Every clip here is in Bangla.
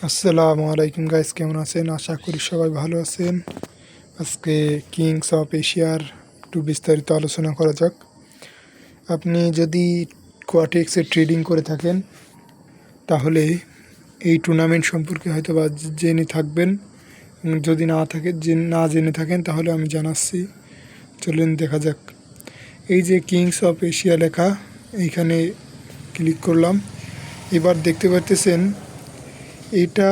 আসসালামু আলাইকুম গাইস, কেমন আছেন? আশা করি সবাই ভালো আছেন। আজকে কিংস অফ এশিয়ার একটু বিস্তারিত আলোচনা করা যাক। আপনি যদি কোয়াটেক্সে ট্রেডিং করে থাকেন তাহলে এই টুর্নামেন্ট সম্পর্কে হয়তো বা জেনে থাকবেন। যদি না জেনে থাকেন তাহলে আমি জানাচ্ছি, চলুন দেখা যাক। এই যে কিংস অফ এশিয়া লেখা, এইখানে ক্লিক করলাম। এবার দেখতে পাচ্ছেন এটা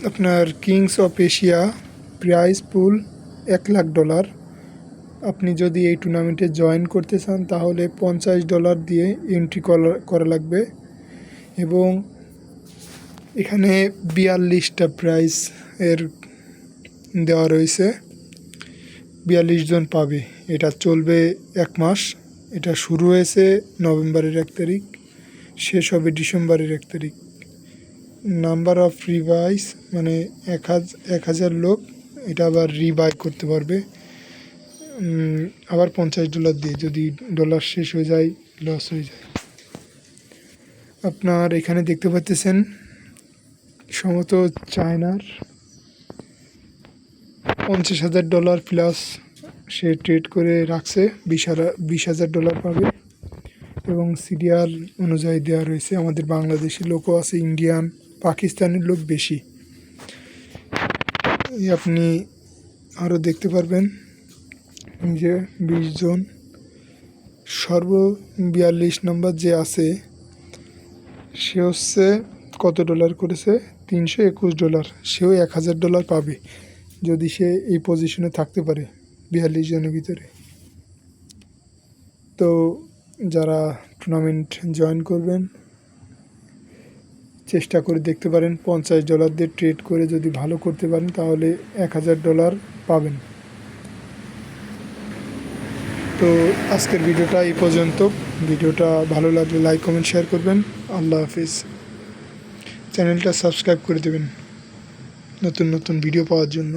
আপনার কিংস অফ এশিয়া প্রাইজ পুল $1,00,000। আপনি যদি এই টুর্নামেন্টে জয়েন করতে চান তাহলে $50 দিয়ে এন্ট্রি করা লাগবে এবং এখানে 42টা প্রাইজ এর দেওয়া রয়েছে। 42 জন পাবে। এটা চলবে 1 মাস। এটা শুরু হয়েছে নভেম্বরের 1 তারিখ, শেষ হবে ডিসেম্বরের 1 তারিখ। নাম্বার অফ রিবাইস মানে 1,000 লোক এটা আবার রিবাই করতে পারবে আবার $50 দিয়ে, যদি ডলার শেষ হয়ে যায়, লস হয়ে যায়। আপনার এখানে দেখতে পাচ্ছেন সম্ভবত চায়নার $50,000 প্লাস সে ট্রেড করে রাখছে, $20,000 পাবে এবং সিরিয়াল অনুযায়ী দেওয়া রয়েছে। আমাদের বাংলাদেশি লোকও আছে, ইন্ডিয়ান, পাকিস্তানের লোক বেশি। আপনি আরও দেখতে পারবেন যে 20 জন। 42 নম্বর যে আছে সে হচ্ছে কত ডলার করেছে? $321। সেও $1,000 পাবে যদি সে এই পজিশনে থাকতে পারে 42 জনের ভিতরে। তো যারা টুর্নামেন্ট জয়েন করবেন চেষ্টা করে দেখতে পারেন, $50 দিয়ে ট্রেড করে যদি ভালো করতে পারেন তাহলে $1,000 পাবেন। তো আজকের ভিডিওটা এই পর্যন্ত। ভিডিওটা ভালো লাগলে লাইক, কমেন্ট, শেয়ার করবেন। আল্লাহ হাফিজ। চ্যানেলটা সাবস্ক্রাইব করে দেবেন নতুন নতুন ভিডিও পাওয়ার জন্য।